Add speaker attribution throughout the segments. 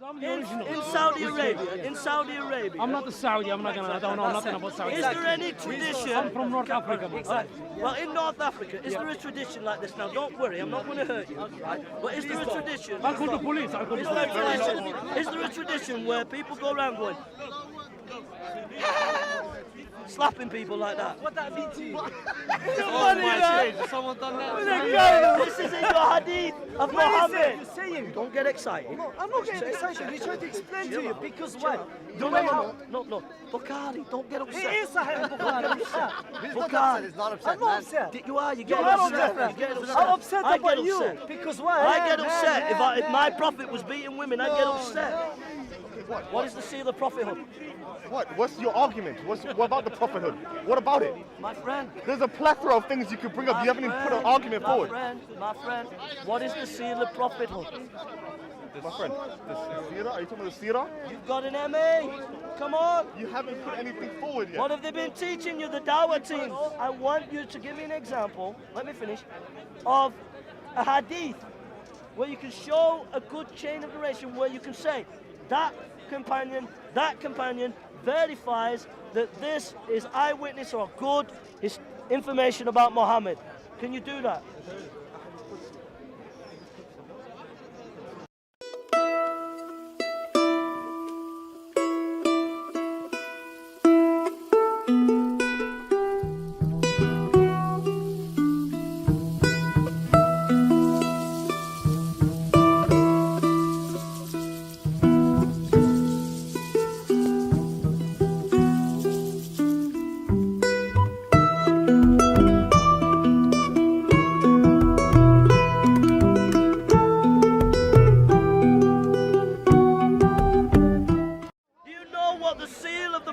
Speaker 1: I'm the original.
Speaker 2: In Saudi Arabia.
Speaker 1: I'm not the Saudi. I don't know nothing about Saudi.
Speaker 2: Is there any tradition?
Speaker 1: I'm from North Africa.
Speaker 2: Well, in North Africa, is there a tradition like this? Now, don't worry, I'm not going to hurt you, right? But is there a tradition?
Speaker 1: I'll call the police.
Speaker 2: Is there a tradition where people go around going, slapping people like that?
Speaker 3: What that mean to you?
Speaker 1: Someone done that.
Speaker 2: This is in your hadith of Muhammad.
Speaker 3: You're saying?
Speaker 2: Don't get excited.
Speaker 3: No, I'm not getting excited. He's trying to explain to you because why?
Speaker 2: No. Bukhari, don't get upset.
Speaker 3: It is Sahih Bukhari.
Speaker 2: Bukhari.
Speaker 4: He's not upset,
Speaker 3: I'm not upset.
Speaker 2: You are. You
Speaker 3: You're
Speaker 2: get
Speaker 3: not
Speaker 2: upset.
Speaker 3: upset. I'm upset
Speaker 2: I
Speaker 3: about
Speaker 2: get
Speaker 3: you.
Speaker 2: upset.
Speaker 3: Because why?
Speaker 2: I get upset. If my prophet was beating women, I'd get upset. What is the seal of prophethood?
Speaker 4: What? What's your argument? What about the prophethood? What about it?
Speaker 2: My friend.
Speaker 4: There's a plethora of things you could bring up. You haven't even put an argument forward.
Speaker 2: My friend, what is the seal of prophethood?
Speaker 4: My friend, the Sirat? Are you talking about the Sirat?
Speaker 2: You've got an MA. Come on.
Speaker 4: You haven't put anything forward yet.
Speaker 2: What have they been teaching you, the Dawah team? I want you to give me an example, let me finish, of a hadith where you can show a good chain of narration where you can say that companion verifies that this is eyewitness or good information about Muhammad. Can you do that?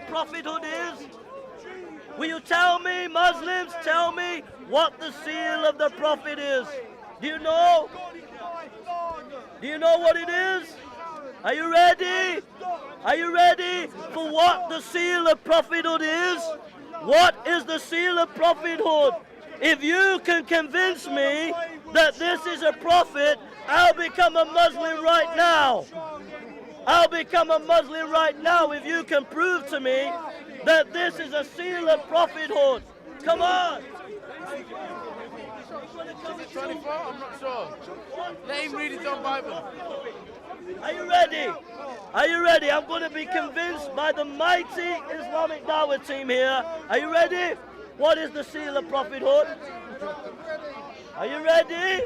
Speaker 2: Prophethood is? Will you tell me, Muslims, tell me what the seal of the Prophet is? Do you know? Do you know what it is? Are you ready? Are you ready for what the seal of prophethood is? What is the seal of prophethood? If you can convince me that this is a prophet, I'll become a Muslim right now. I'll become a Muslim right now if you can prove to me that this is a seal of prophethood. Come on.
Speaker 5: Is it 24? I'm not sure. Let him read his own Bible.
Speaker 2: Are you ready? Are you ready? I'm going to be convinced by the mighty Islamic Dawah team here. Are you ready? What is the seal of prophethood? Are you ready?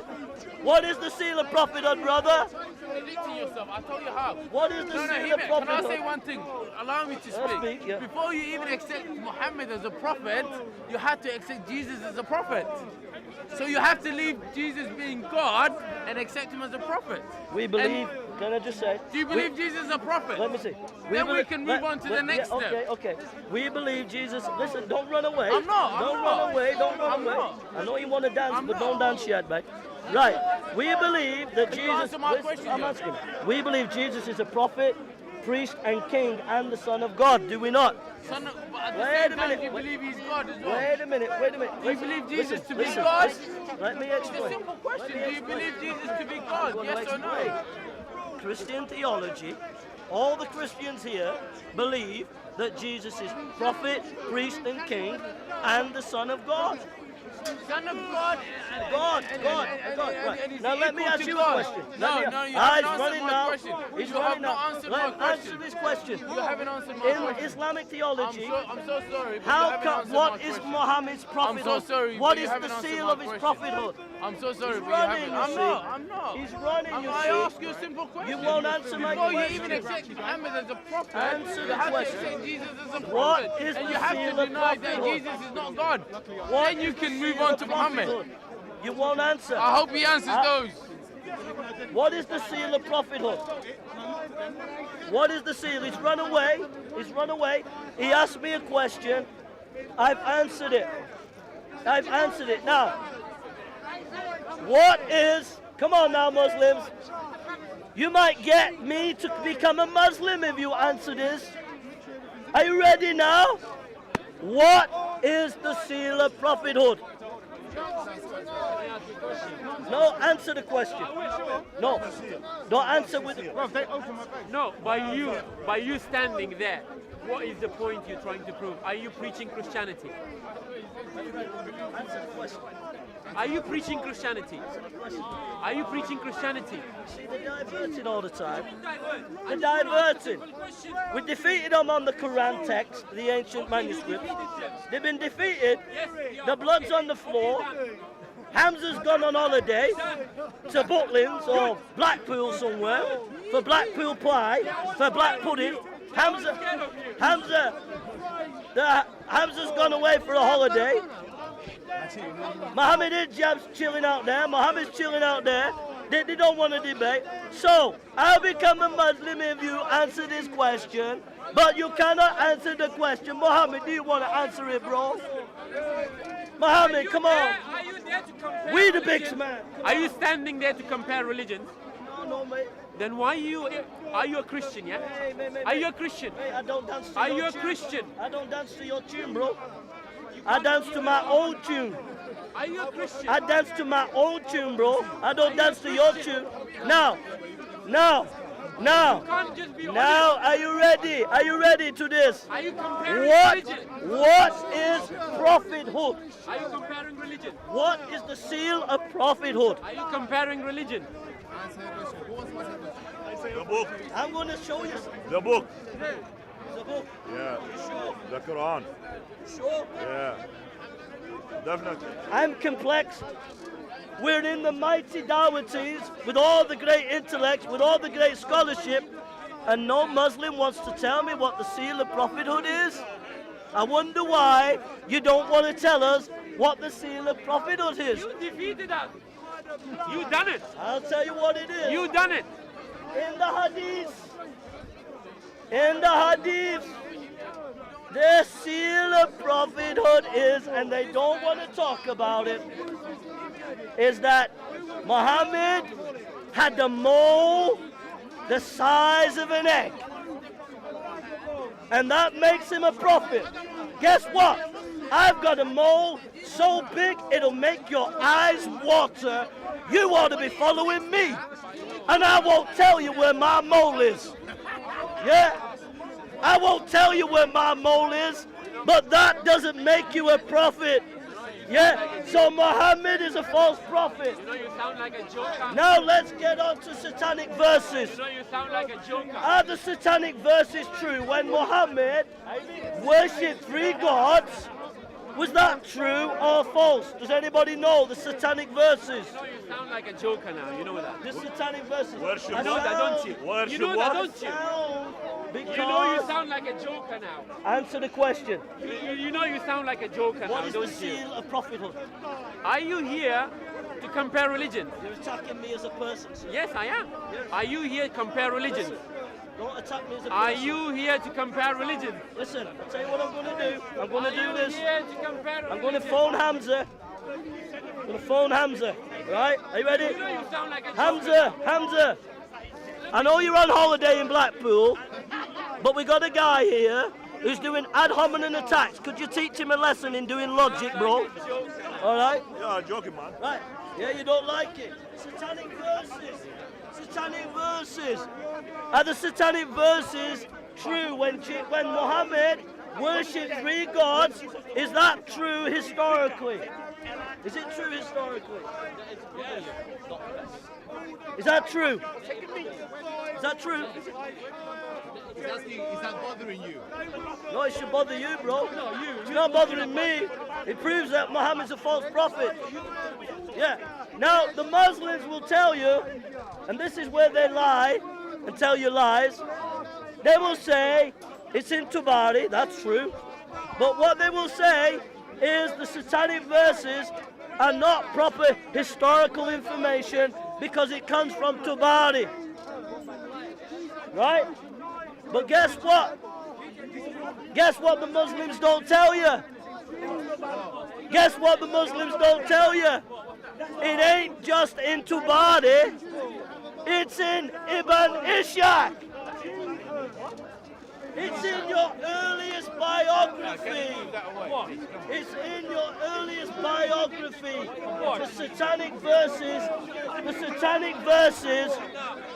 Speaker 2: What is the seal of prophethood, brother?
Speaker 5: Contradicting yourself. I'll tell you how.
Speaker 2: What is the seal of prophethood?
Speaker 5: Can I say one thing? Allow me to speak.
Speaker 2: Yeah.
Speaker 5: Before you even accept Muhammad as a prophet, you had to accept Jesus as a prophet. So you have to leave Jesus being God and accept him as a prophet.
Speaker 2: We believe, can I just say?
Speaker 5: Do you believe Jesus is a prophet?
Speaker 2: Let me see.
Speaker 5: Then we can move on to the next step.
Speaker 2: Okay. We believe Jesus, listen, don't run away.
Speaker 5: I'm not.
Speaker 2: Don't run away. I know you want to dance, but don't dance yet, mate. Right. We believe that Jesus,
Speaker 5: answer my question,
Speaker 2: I'm asking. We believe Jesus is a prophet, priest and king and the Son of God, do we not?
Speaker 5: But at the same time, you believe he's God as well.
Speaker 2: Wait a minute.
Speaker 5: Do you believe Jesus to be God?
Speaker 2: Let me
Speaker 5: It's
Speaker 2: explain.
Speaker 5: a simple question. Do you believe Jesus to be God? Yes or no?
Speaker 2: Christian theology, all the Christians here believe that Jesus is prophet, priest and king and the Son of God.
Speaker 5: Son of God.
Speaker 2: God. Right. Now let me ask you a question.
Speaker 5: No, you haven't answered my question.
Speaker 2: He's
Speaker 5: You
Speaker 2: running
Speaker 5: have not
Speaker 2: now.
Speaker 5: answered
Speaker 2: Let
Speaker 5: my
Speaker 2: him
Speaker 5: question.
Speaker 2: answer this question.
Speaker 5: You haven't answered my
Speaker 2: In
Speaker 5: question.
Speaker 2: Islamic theology,
Speaker 5: I'm so sorry.
Speaker 2: what is Muhammad's prophethood?
Speaker 5: I'm so sorry.
Speaker 2: What
Speaker 5: but you
Speaker 2: is
Speaker 5: haven't
Speaker 2: the
Speaker 5: answered
Speaker 2: seal
Speaker 5: my
Speaker 2: of his
Speaker 5: question.
Speaker 2: prophethood?
Speaker 5: I'm so sorry.
Speaker 2: He's
Speaker 5: but you
Speaker 2: running,
Speaker 5: haven't.
Speaker 2: you see.
Speaker 5: I'm not.
Speaker 2: He's running, you
Speaker 5: I
Speaker 2: see.
Speaker 5: ask you a simple question.
Speaker 2: You won't answer my
Speaker 5: Before
Speaker 2: question.
Speaker 5: you even accept Muhammad as a prophet,
Speaker 2: Answer
Speaker 5: you
Speaker 2: the
Speaker 5: have
Speaker 2: question.
Speaker 5: to accept Jesus as a prophet.
Speaker 2: What is
Speaker 5: and
Speaker 2: the
Speaker 5: you have
Speaker 2: seal
Speaker 5: to
Speaker 2: of
Speaker 5: deny that
Speaker 2: prophethood?
Speaker 5: Jesus is not God.
Speaker 2: What
Speaker 5: Then you
Speaker 2: is
Speaker 5: can
Speaker 2: the
Speaker 5: move
Speaker 2: seal
Speaker 5: on
Speaker 2: of
Speaker 5: to Muhammad.
Speaker 2: prophethood? You won't answer.
Speaker 5: I hope he answers those.
Speaker 2: What is the seal of prophethood? What is the seal? He's run away. He asked me a question. I've answered it. Now, what is, come on now, Muslims. You might get me to become a Muslim if you answer this. Are you ready now? What is the seal of prophethood? No, answer the question. No, don't answer with.
Speaker 1: No, by you standing there, what is the point you're trying to prove? Are you preaching Christianity?
Speaker 2: Answer the question.
Speaker 1: Are you preaching Christianity? Are you preaching Christianity?
Speaker 2: See, they're diverting all the time. They're diverting. We defeated them on the Quran text, the ancient manuscripts. They've been defeated. The blood's on the floor. Hamza's gone on holiday to Butlins or Blackpool somewhere for Blackpool pie, for black pudding. Hamza's gone away for a holiday. Mohammed Hijab's chilling out there. Mohammed's chilling out there. They don't want to debate. So, I'll become a Muslim if you answer this question. But you cannot answer the question. Mohammed, do you want to answer it, bro? Mohammed, come on.
Speaker 1: Are you there to compare
Speaker 2: We the
Speaker 1: religions?
Speaker 2: big man.
Speaker 1: Are you standing there to compare religions?
Speaker 2: No, mate.
Speaker 1: Then why are you a Christian, yeah?
Speaker 2: Hey, mate,
Speaker 1: Are you a Christian?
Speaker 2: Mate, I don't dance to
Speaker 1: Are
Speaker 2: your
Speaker 1: you a
Speaker 2: tune.
Speaker 1: Christian?
Speaker 2: I don't dance to your tune, bro. I dance to my own tune.
Speaker 1: Are you a Christian?
Speaker 2: I dance to my own tune, bro. I don't dance to your tune. Now,
Speaker 1: Can't just be
Speaker 2: are you ready? Are you ready to this?
Speaker 1: Are you comparing religion?
Speaker 2: What is prophethood?
Speaker 1: Are you comparing religion?
Speaker 2: What is the seal of prophethood?
Speaker 1: Are you comparing religion?
Speaker 4: The book.
Speaker 2: I'm going to show you.
Speaker 4: The book.
Speaker 2: The book.
Speaker 4: Yeah.
Speaker 2: Sure.
Speaker 4: The Quran.
Speaker 2: Sure.
Speaker 4: Yeah. Definitely.
Speaker 2: I'm complex. We're in the mighty Dawatis with all the great intellects, with all the great scholarship, and no Muslim wants to tell me what the seal of prophethood is. I wonder why you don't want to tell us what the seal of prophethood is.
Speaker 1: You defeated us. You done it.
Speaker 2: I'll tell you what it is.
Speaker 1: You done it.
Speaker 2: In the Hadith, the seal of prophethood is, and they don't want to talk about it, is that Muhammad had a mole the size of an egg. And that makes him a prophet. Guess what? I've got a mole so big it'll make your eyes water. You ought to be following me. And I won't tell you where my mole is. Yeah? I won't tell you where my mole is, but that doesn't make you a prophet. Yeah? So Muhammad is a false prophet.
Speaker 1: You know you sound like a joker.
Speaker 2: Now let's get on to satanic verses.
Speaker 1: You know you sound like a joker.
Speaker 2: Are the satanic verses true? When Muhammad worshipped 3 gods, was that true or false? Does anybody know the satanic verses?
Speaker 1: You know you sound like a joker now. You know that.
Speaker 2: The satanic verses.
Speaker 4: Worship
Speaker 2: I
Speaker 1: You know that, don't you?
Speaker 4: Worship
Speaker 1: You know that,
Speaker 4: what?
Speaker 1: don't you?
Speaker 2: sound
Speaker 1: You know you
Speaker 2: because
Speaker 1: sound like a joker now.
Speaker 2: answer the question.
Speaker 1: You know you sound like a joker
Speaker 2: What
Speaker 1: now,
Speaker 2: is the
Speaker 1: don't you?
Speaker 2: seal of prophethood?
Speaker 1: Are you here to compare religion?
Speaker 2: You're attacking me as a person, sir.
Speaker 1: Yes, I am. Are you here to compare religion?
Speaker 2: Don't attack me as a person.
Speaker 1: Are you here to compare religion?
Speaker 2: Listen, I'll tell you what I'm going to do. I'm going to do this.
Speaker 1: Here to compare
Speaker 2: I'm going to
Speaker 1: religion?
Speaker 2: phone Hamza. I'm going to phone Hamza. Right? Are you ready?
Speaker 1: You know you sound like a joker.
Speaker 2: Hamza. I know you're on holiday in Blackpool, but we got a guy here who's doing ad hominem attacks. Could you teach him a lesson in doing logic, bro? All right?
Speaker 4: Yeah, I'm joking, man.
Speaker 2: Right. Yeah, you don't like it. Satanic verses. Satanic verses. Are the satanic verses true when Muhammad worshipped 3 gods? Is that true historically? Is it true historically? Is that true? Is that true?
Speaker 6: He's asking, is that bothering you?
Speaker 2: No, it should bother you, bro. It's not bothering me. It proves that Muhammad's a false prophet. Yeah. Now, the Muslims will tell you, and this is where they lie and tell you lies. They will say it's in Tabari, that's true. But what they will say is the satanic verses are not proper historical information because it comes from Tabari. Right? But guess what? Guess what the Muslims don't tell you? Guess what the Muslims don't tell you? It ain't just in Tabari, it's in Ibn Ishaq. It's in your earliest biography. It's in your earliest biography. The satanic verses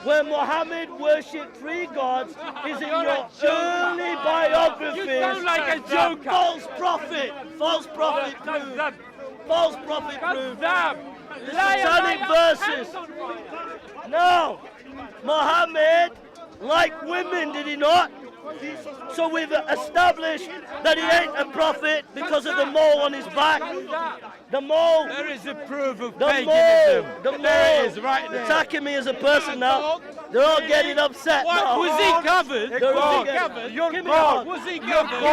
Speaker 2: where Muhammad worshipped 3 gods is in your early biographies.
Speaker 1: You sound like a joker.
Speaker 2: False prophet proved. False prophet proved.
Speaker 1: Kazzab.
Speaker 2: The satanic verses. No, Muhammad liked women, did he not? So we've established that he ain't a prophet because of the mole on his back. The mole.
Speaker 1: There is a proof of
Speaker 2: The
Speaker 1: paganism.
Speaker 2: mole. The
Speaker 1: There
Speaker 2: mole.
Speaker 1: it is, right there.
Speaker 2: Attacking me as a person now. They're all getting upset
Speaker 1: What?
Speaker 2: now.
Speaker 1: Was he covered?
Speaker 2: They're all
Speaker 1: Was he
Speaker 2: getting-
Speaker 1: covered?
Speaker 2: Give me a hug.
Speaker 1: Was he covered?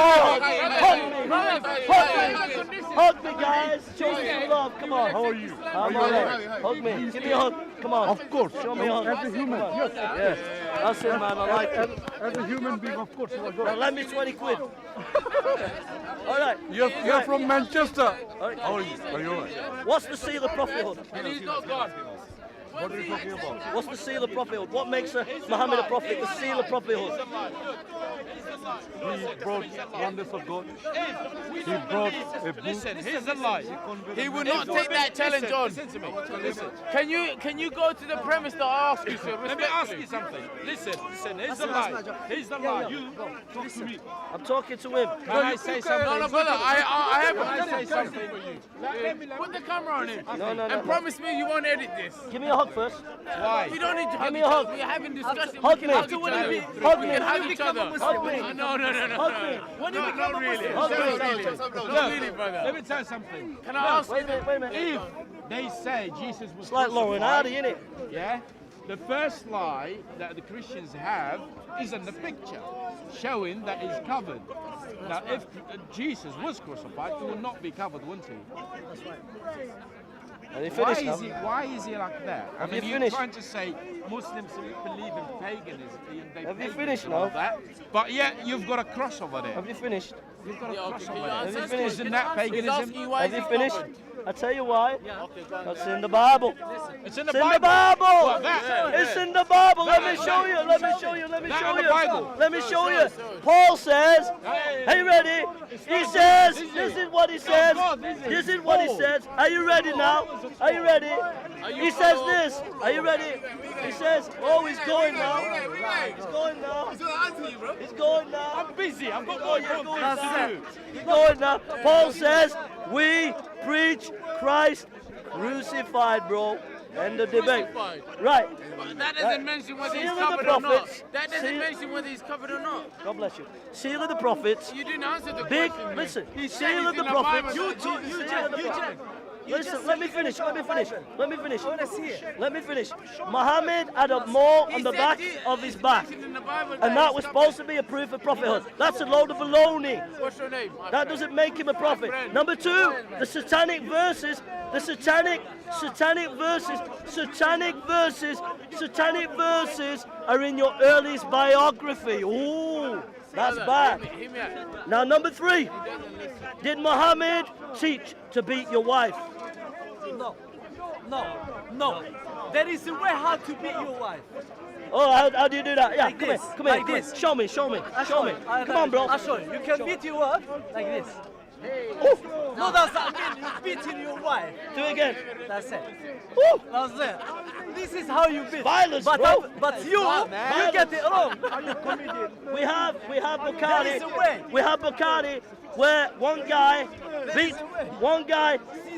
Speaker 2: Hug me. Hug me, guys. Show me some love. Come on.
Speaker 4: How are you?
Speaker 2: I'm alright. Hug me. Give me a hug. Come on.
Speaker 4: Of course.
Speaker 2: Show me a hug.
Speaker 4: As a human, yes.
Speaker 2: Yeah. That's it, man. I like it.
Speaker 4: As a human being, of course.
Speaker 2: Now lend me 20 quid. Alright.
Speaker 4: You're from Manchester.
Speaker 2: Alright.
Speaker 4: How are you? Are you alright?
Speaker 2: What's the seal of prophethood?
Speaker 5: And he's not God.
Speaker 4: What are you talking about?
Speaker 2: What's the seal of prophethood? What makes Muhammad a prophet? The seal of prophethood.
Speaker 4: He brought oneness of God. He brought a book.
Speaker 1: Here's a lie.
Speaker 5: He would not take that challenge on.
Speaker 1: Listen to me. Listen.
Speaker 5: Can you go to the premise that I ask you, sir?
Speaker 1: Let me ask you something. Listen. Here's the lie. Here's the lie. You talk to me.
Speaker 2: I'm talking to him.
Speaker 1: Can I say something?
Speaker 5: No, brother, I have
Speaker 1: Can I say something?
Speaker 5: Put the camera on him.
Speaker 2: No.
Speaker 5: And promise me you won't edit this.
Speaker 2: Give me a hug first.
Speaker 1: Why?
Speaker 5: We don't need to hug
Speaker 2: me
Speaker 5: each
Speaker 2: a hug.
Speaker 5: other. We're having discussion.
Speaker 2: Hug
Speaker 5: We
Speaker 2: me.
Speaker 5: can hug each other.
Speaker 2: Hug
Speaker 5: We
Speaker 2: me.
Speaker 5: can hug each other.
Speaker 2: Hug me.
Speaker 5: No.
Speaker 2: Hug me.
Speaker 5: When you become not really.
Speaker 2: Hug me.
Speaker 5: Not really, brother.
Speaker 1: Let me tell you something.
Speaker 5: Can I ask
Speaker 2: Wait a minute.
Speaker 1: If they say Jesus was
Speaker 2: It's like Lauren Hardy, innit?
Speaker 1: yeah, the first lie that the Christians have is in the picture, showing that he's covered. Now, if Jesus was crucified, he would not be covered, wouldn't he?
Speaker 2: Are you
Speaker 1: Why
Speaker 2: finished now?
Speaker 1: why is he like that? I
Speaker 2: Have
Speaker 1: mean,
Speaker 2: you
Speaker 1: you're
Speaker 2: finished?
Speaker 1: trying to say Muslims believe in paganism. They
Speaker 2: Have you
Speaker 1: paganism
Speaker 2: finished
Speaker 1: and all
Speaker 2: now?
Speaker 1: that, but yet you've got a cross over there.
Speaker 2: Have you finished?
Speaker 1: You've got a cross
Speaker 5: can
Speaker 1: over
Speaker 5: you
Speaker 1: there.
Speaker 5: answer
Speaker 2: Have you finished?
Speaker 1: Isn't that
Speaker 5: He's
Speaker 1: paganism?
Speaker 5: asking you why
Speaker 2: Have
Speaker 5: is
Speaker 2: you
Speaker 5: he
Speaker 2: finished?
Speaker 5: covered?
Speaker 2: I'll tell you why.
Speaker 5: Okay, go on.
Speaker 2: That's in the Bible.
Speaker 1: It's in the
Speaker 2: It's in the
Speaker 1: Bible.
Speaker 2: Bible.
Speaker 1: What, that?
Speaker 2: It's in the Bible. Let me show you. Let me show you. Let me
Speaker 1: That
Speaker 2: show
Speaker 1: in the
Speaker 2: you.
Speaker 1: Bible?
Speaker 2: Let me show you. Paul says, are you ready? He says, this is what he says. This is what he says. Are you ready now? Are you ready? He says this. Are you ready? He says, oh, he's going now. He's going now. He's going now.
Speaker 1: I'm busy. I've got more important things to do.
Speaker 2: He's going now. Paul says, we preach Christ crucified, bro. End of debate.
Speaker 5: Crucified.
Speaker 2: Right.
Speaker 5: But that doesn't mention whether he's
Speaker 2: Seal of the
Speaker 5: covered or not.
Speaker 2: prophets.
Speaker 5: That doesn't
Speaker 2: Seal-
Speaker 5: mention whether he's covered or not.
Speaker 2: God bless you. Seal of the prophets.
Speaker 5: You didn't answer the
Speaker 2: Big,
Speaker 5: question.
Speaker 2: listen,
Speaker 5: He said
Speaker 2: seal
Speaker 5: he's
Speaker 2: of the
Speaker 5: in the Bible.
Speaker 2: prophets.
Speaker 5: You
Speaker 2: Seal of the prophets. Listen, let me finish. Let me finish. Let me finish. Muhammad had a mole on the back of his back. And that was supposed to be a proof of prophethood. That's a load of baloney.
Speaker 5: What's your name? my
Speaker 2: That
Speaker 5: friend?
Speaker 2: doesn't make him a prophet. Number two, the satanic verses are in your earliest biography. Ooh, that's bad.
Speaker 5: Hear me out.
Speaker 2: Now, number three, did Muhammad teach to beat your wife?
Speaker 3: No. There is a way how to beat your wife.
Speaker 2: Oh, how do you do that? Yeah,
Speaker 3: Like
Speaker 2: come
Speaker 3: this,
Speaker 2: here, come here,
Speaker 3: like
Speaker 2: come here.
Speaker 3: this.
Speaker 2: Show me. Come on, bro.
Speaker 3: I'll show you. You can beat your wife like this.
Speaker 2: Ooh,
Speaker 3: No, that's I mean you're beating your wife.
Speaker 2: do it again.
Speaker 3: That's it.
Speaker 2: Ooh,
Speaker 3: That's it. This is how you beat.
Speaker 2: Violence,
Speaker 3: but
Speaker 2: bro.
Speaker 3: but you get it wrong.
Speaker 2: we have
Speaker 3: There is
Speaker 2: Bacardi.
Speaker 3: a way.
Speaker 2: We have Bacardi where one guy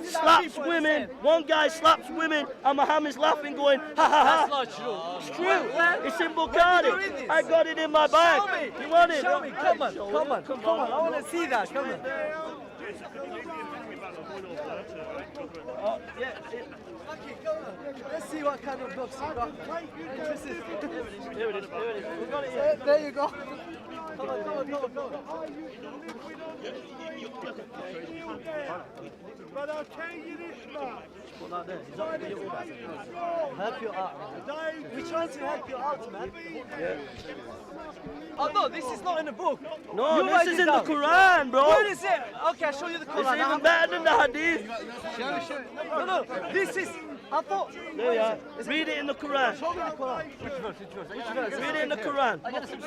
Speaker 2: slaps women, and Muhammad's laughing, going, ha ha ha.
Speaker 3: That's not true.
Speaker 2: It's true. It's in
Speaker 3: When did you read
Speaker 2: Bacardi.
Speaker 3: this?
Speaker 2: I got it in my bag.
Speaker 3: Show me.
Speaker 2: You want it?
Speaker 3: Show me. Come on. I want to see that. Come on.
Speaker 2: Oh, yeah,
Speaker 3: Okay, come on. Let's see what kind of books you got.
Speaker 2: Here it is. We got it here.
Speaker 3: There you go. Come on.
Speaker 2: Put that there. Is that what you're about?
Speaker 3: Help you out. We're trying to help you out, man.
Speaker 2: Yeah.
Speaker 3: Oh no, this is not in the book.
Speaker 2: No,
Speaker 3: You
Speaker 2: this
Speaker 3: write
Speaker 2: is
Speaker 3: it
Speaker 2: in the
Speaker 3: down.
Speaker 2: Quran, bro.
Speaker 3: Where is it? Okay, I'll show you the
Speaker 2: It's
Speaker 3: Quran.
Speaker 2: even better than the Hadith.
Speaker 3: No, this is. I thought.
Speaker 2: There you are. Read it in the Quran.
Speaker 3: Show me the Quran. Which verse?
Speaker 2: Read it in the Quran.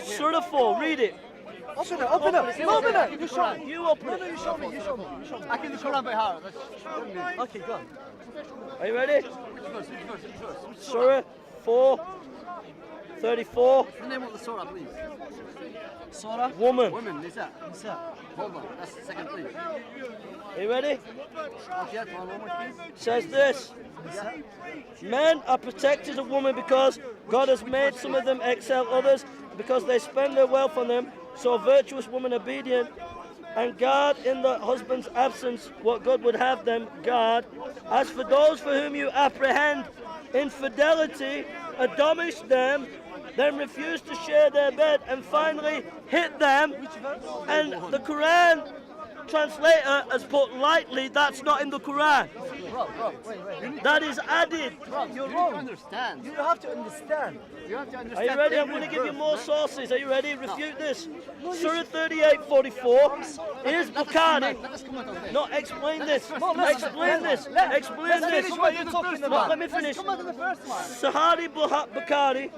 Speaker 2: Surah 4. Read it.
Speaker 3: Open it, open it, open it. You show me.
Speaker 2: You open
Speaker 3: No,
Speaker 2: it.
Speaker 3: you show me, you show me. You show me.
Speaker 6: I can Quran by heart.
Speaker 3: Okay, go on.
Speaker 2: Are you ready? Surah 4:34.
Speaker 3: The name of the surah, please. Surah?
Speaker 2: Woman.
Speaker 3: Women, Nisa. Nisa. Hold on, that's the second, please.
Speaker 2: Are you ready?
Speaker 3: Okay, one more, please.
Speaker 2: Says this. Men are protected of women because God has made some of them excel others because they spend their wealth on them. So a virtuous woman obedient and guard in the husband's absence what God would have them guard. As for those for whom you apprehend infidelity, admonish them, then refuse to share their bed, and finally hit them. And the Quran translator has put lightly, that's not in the Quran.
Speaker 3: Bro, wait.
Speaker 2: That is added.
Speaker 3: Bro, you're wrong. Understand. You have to understand. You have to
Speaker 2: Are
Speaker 3: understand.
Speaker 2: you ready? I'm going to give you more sources. Are you ready? Refute this. Surah 38:44 is Bukhari. No, explain this. Explain this. Explain this.
Speaker 3: Finish what you're talking
Speaker 2: No,
Speaker 3: about.
Speaker 2: let me finish.
Speaker 3: Come on to the first one.
Speaker 2: Sahari Bukhari.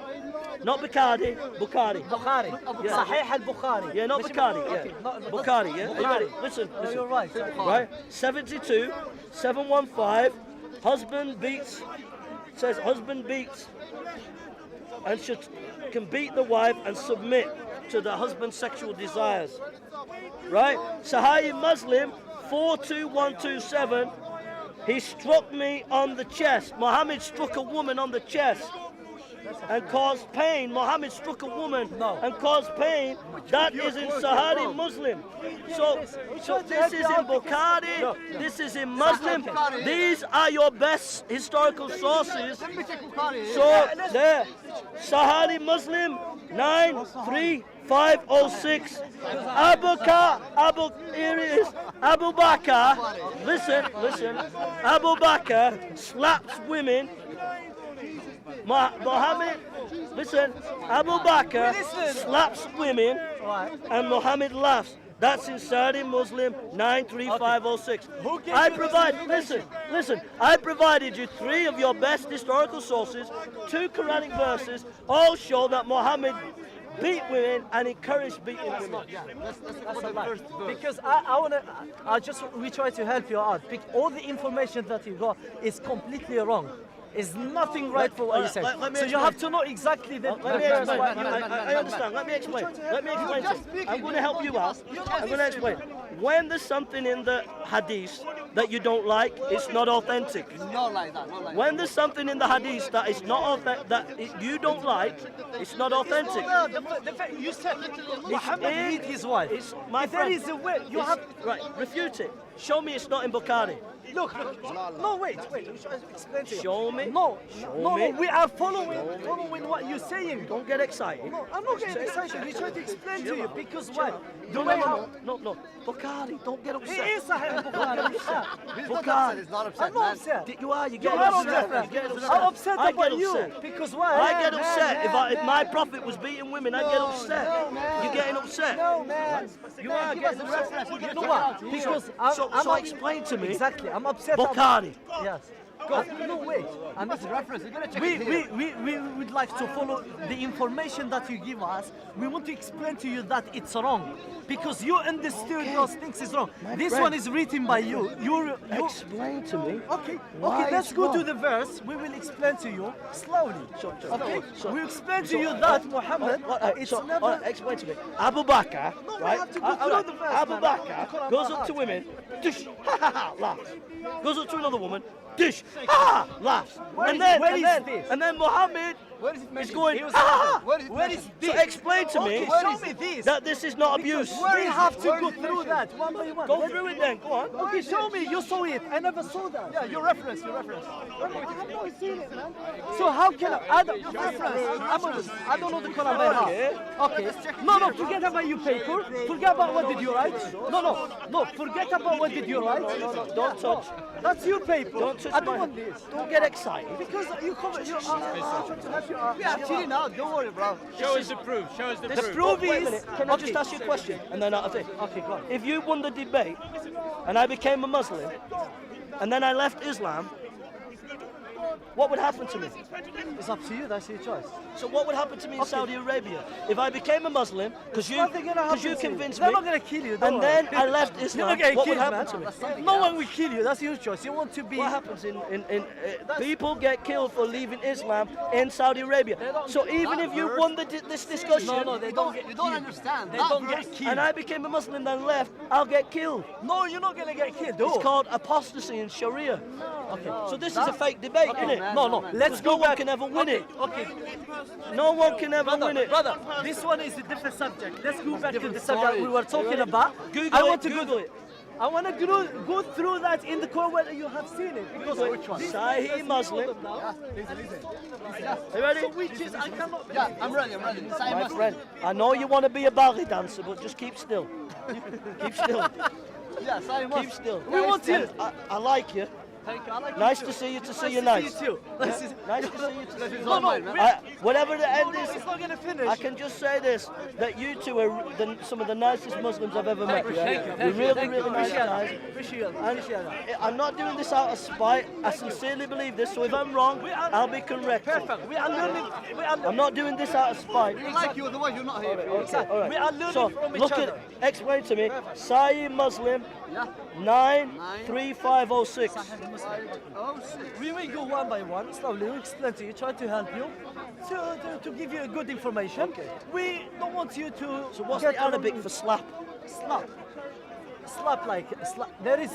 Speaker 2: Not Bukhari. Bukhari.
Speaker 3: Bukhari.
Speaker 2: Yeah.
Speaker 3: Sahih al-Bukhari.
Speaker 2: Yeah, not Bukhari.
Speaker 3: Okay,
Speaker 2: Yeah.
Speaker 3: not-
Speaker 2: Bukhari. Yeah. Are you ready? Listen.
Speaker 3: No,
Speaker 2: Listen.
Speaker 3: you're right.
Speaker 2: Right? 72, 715. Husband beats. Says husband beats and can beat the wife and submit to the husband's sexual desires. Right? Sahih Muslim 42127. He struck me on the chest. Muhammad struck a woman on the chest and caused pain. Muhammad struck a woman and caused pain. That is in Sahih Muslim. So this is in Bukhari. This is in Muslim. These are your best historical sources. So there, Sahih Muslim 93506. Here it is. Abu Bakr. Listen. Abu Bakr slaps women. Muhammad, listen, Abu Bakr slaps women and Muhammad laughs. That's in Sahih Muslim 93506. Listen, I provided you 3 of your best historical sources, 2 Quranic verses, all show that Muhammad beat women and encouraged beating women.
Speaker 3: That's a lie. Because we try to help you out. All the information that you got is completely wrong. Is nothing right for what you said. So you have to know exactly the.
Speaker 2: Let me explain. I understand. Let me explain. Let me explain. I'm going to help you out. I'm going to explain. When there's something in the Hadith that you don't like, it's not authentic.
Speaker 3: Not like that. Not like
Speaker 2: When there's something in the Hadith that is not you don't like, it's not authentic.
Speaker 3: The fact you said Muhammad beat his wife.
Speaker 2: It's my
Speaker 3: If there
Speaker 2: friend.
Speaker 3: is a way, you have.
Speaker 2: Right. Refute it. Show me it's not in Bukhari.
Speaker 3: Look. No, wait. Explain to you.
Speaker 2: Show me.
Speaker 3: No,
Speaker 2: me.
Speaker 3: we are following what you're saying.
Speaker 2: Don't get excited.
Speaker 3: No, I'm not getting excited. We try to explain to you because why?
Speaker 2: No. Bukhari, don't get
Speaker 3: It
Speaker 2: upset.
Speaker 3: is Sahih Bukhari.
Speaker 2: Bukhari.
Speaker 6: He's not upset,
Speaker 3: I'm not upset.
Speaker 2: You are. You
Speaker 3: You
Speaker 2: get
Speaker 3: are
Speaker 2: upset.
Speaker 3: upset.
Speaker 2: You get upset.
Speaker 3: I'm upset
Speaker 2: I
Speaker 3: about
Speaker 2: get
Speaker 3: you
Speaker 2: upset.
Speaker 3: because why?
Speaker 2: I get upset if my prophet was beating women. I get upset. You're getting upset.
Speaker 3: No, man.
Speaker 2: You are getting upset.
Speaker 3: You know what? Because
Speaker 2: So explain to me.
Speaker 3: Exactly. I'm upset.
Speaker 2: Bukhari.
Speaker 3: Yes. Go. No, wait. I'm not reference. You're gonna check we would like to follow the information that you give us. We want to explain to you that it's wrong because you understood those things is wrong. This
Speaker 2: friend.
Speaker 3: one is written by you. You
Speaker 2: Explain to me.
Speaker 3: Okay.
Speaker 2: Why
Speaker 3: Okay. Let's
Speaker 2: it's
Speaker 3: go to
Speaker 2: wrong.
Speaker 3: the verse. We will explain to you slowly. Okay.
Speaker 2: So-
Speaker 3: We explain to you that Muhammad. It's never.
Speaker 2: Explain to me. Abu Bakr,
Speaker 3: we
Speaker 2: right?
Speaker 3: have to go through the verse,
Speaker 2: Abu
Speaker 3: man.
Speaker 2: Bakr goes up to women, dish, ha ha ha, laughs. Goes up to another woman, dish, ha ha, laughs.
Speaker 3: Where is this?
Speaker 2: And then Muhammad
Speaker 3: Where is it
Speaker 2: is
Speaker 3: mentioned?
Speaker 2: going,
Speaker 3: He was-
Speaker 2: ha ha.
Speaker 3: Where is
Speaker 2: So
Speaker 3: this?
Speaker 2: explain to me
Speaker 3: Okay, show me this.
Speaker 2: that this is not abuse.
Speaker 3: We have to go through that one by one.
Speaker 2: Go through it then. Go on.
Speaker 3: Okay, show me. You saw it. I never saw that. Yeah, your reference. I have not seen it, man. So how can I don't I don't know the Quran by heart. Okay. No, forget about your paper. Forget about what did you write. No, forget about what did you write.
Speaker 2: Don't touch.
Speaker 3: That's your paper.
Speaker 2: Don't touch
Speaker 3: I don't
Speaker 2: my.
Speaker 3: want this.
Speaker 2: Don't get excited.
Speaker 3: Because you come, you actually now. Don't worry, bro.
Speaker 1: Show us the proof. Show us the
Speaker 3: The
Speaker 1: proof.
Speaker 3: proof
Speaker 2: Wait a
Speaker 3: is.
Speaker 2: minute. Can I just ask you a question? And then I'll say.
Speaker 3: Okay, go on.
Speaker 2: If you won the debate and I became a Muslim and then I left Islam, what would happen to me?
Speaker 3: It's up to you. That's your choice.
Speaker 2: So what would happen to me in Saudi Arabia if I became a Muslim? Because you
Speaker 3: Nothing gonna happen to you.
Speaker 2: convinced
Speaker 3: They're
Speaker 2: me,
Speaker 3: not gonna kill you. don't
Speaker 2: and
Speaker 3: worry.
Speaker 2: then I left
Speaker 3: You're
Speaker 2: Islam.
Speaker 3: not getting
Speaker 2: What would
Speaker 3: killed,
Speaker 2: happen
Speaker 3: man.
Speaker 2: to me?
Speaker 3: No one will kill you. That's your choice. You want to be.
Speaker 2: What happens in people get killed for leaving Islam in Saudi Arabia? So even if you won this discussion,
Speaker 3: No, they don't get.
Speaker 6: You don't
Speaker 3: killed.
Speaker 6: understand.
Speaker 3: They
Speaker 6: That
Speaker 3: don't
Speaker 6: verse-
Speaker 3: get killed.
Speaker 2: and I became a Muslim then left, I'll get killed.
Speaker 3: No, you're not gonna get killed.
Speaker 2: It's called apostasy in Sharia. Okay, so this is a fake debate, isn't it?
Speaker 3: No. Let's go
Speaker 2: No one
Speaker 3: back.
Speaker 2: can ever win it.
Speaker 3: Okay.
Speaker 2: No one can ever win it.
Speaker 3: Brother, this one is a different subject. Let's go back to the
Speaker 2: different
Speaker 3: subject
Speaker 2: story.
Speaker 3: we were talking about.
Speaker 2: Google
Speaker 3: I
Speaker 2: it,
Speaker 3: want to
Speaker 2: Google it.
Speaker 3: I want to go through that in the Quran whether you have seen it. Because
Speaker 2: Sahih Muslim. You ready?
Speaker 3: So which is, I cannot.
Speaker 6: Yeah, I'm ready. Say
Speaker 2: My
Speaker 6: Muslim.
Speaker 2: friend, I know you want to be a ballet dancer, but just keep still. Keep still.
Speaker 6: Yeah, say Muslim.
Speaker 2: Keep still.
Speaker 3: We want you.
Speaker 2: I like you.
Speaker 3: Thank you. I like
Speaker 2: Nice
Speaker 3: you
Speaker 2: to
Speaker 3: too.
Speaker 2: see you. To see
Speaker 3: Nice
Speaker 2: you
Speaker 3: to
Speaker 2: nice.
Speaker 3: see you too. Nice to see
Speaker 2: Nice to see you. To see you.
Speaker 3: No, no,
Speaker 2: Whatever the end
Speaker 3: no,
Speaker 2: is,
Speaker 3: it's not gonna finish.
Speaker 2: I can just say this: that you two are some of the nicest Muslims I've ever met. You're really, really nice guys.
Speaker 3: Appreciate
Speaker 2: And
Speaker 3: that.
Speaker 2: I'm not doing this out of spite. I sincerely believe this. So if I'm wrong, I'll be corrected.
Speaker 3: Perfect. We are learning.
Speaker 2: I'm not doing this out of spite.
Speaker 6: We like you, otherwise you're not here.
Speaker 2: Okay, all right.
Speaker 3: We are learning
Speaker 2: So
Speaker 3: from each
Speaker 2: look
Speaker 3: other.
Speaker 2: at, explain to me, Sahih Muslim
Speaker 6: Yeah.
Speaker 2: 93506.
Speaker 6: Oh, shit.
Speaker 3: We will go one by one, slowly. We'll explain to you, try to help you, to give you good information. We don't want you to.
Speaker 2: So what's
Speaker 3: get
Speaker 2: the Arabic
Speaker 3: wrong-
Speaker 2: for slap?
Speaker 3: slap? Slap like slap. There is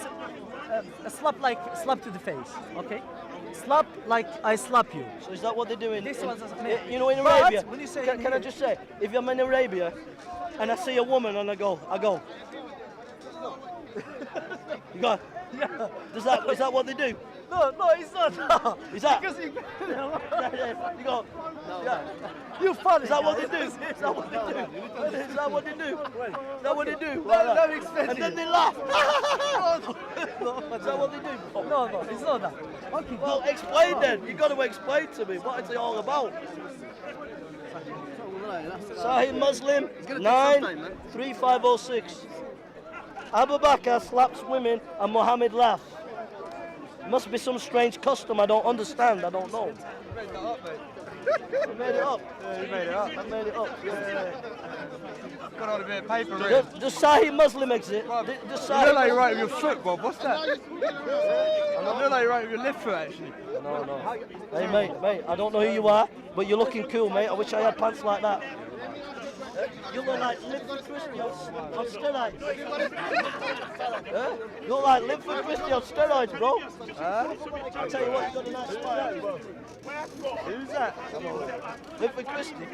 Speaker 3: a slap like slap to the face. Okay, slap like I slap you.
Speaker 2: So is that what they're doing?
Speaker 3: This
Speaker 2: in,
Speaker 3: one's
Speaker 2: you know, in
Speaker 3: But
Speaker 2: Arabia.
Speaker 3: when you say
Speaker 2: Can I just say, if I'm in Arabia and I see a woman and I go. You go.
Speaker 3: Yeah.
Speaker 2: Is that what they do?
Speaker 3: No, it's not.
Speaker 2: Is that?
Speaker 3: Because you,
Speaker 2: You go. Yeah.
Speaker 3: you funny.
Speaker 2: Is that what they
Speaker 3: guys.
Speaker 2: do? Is that what they do? Is that what they do? Is that what they do?
Speaker 3: Let me explain
Speaker 2: And
Speaker 3: to
Speaker 2: then
Speaker 3: you.
Speaker 2: they laugh.
Speaker 3: No,
Speaker 2: Is that what they do?
Speaker 3: no, it's not that. Okay,
Speaker 2: Well, explain then. You got to explain to me what it's all about. Sahih Muslim 93506. Abu Bakr slaps women and Muhammad laughs. Must be some strange custom I don't understand. I don't know. You made it up.
Speaker 4: Yeah, you made it up.
Speaker 2: I made it up.
Speaker 4: Got on a bit of paper, really.
Speaker 2: Does Sahih Muslim exist? Does
Speaker 4: You look
Speaker 2: Sahih
Speaker 4: like you're right with your foot, Bob. What's that? You look like you're right with your left foot, actually.
Speaker 2: No. Hey, mate, I don't know who you are, but you're looking cool, mate. I wish I had pants like that. You look like Linford Christie on steroids. You look like Linford Christie on steroids, bro. I'll tell you what, you got a nice smile.
Speaker 4: Who's that?
Speaker 2: Linford Christie.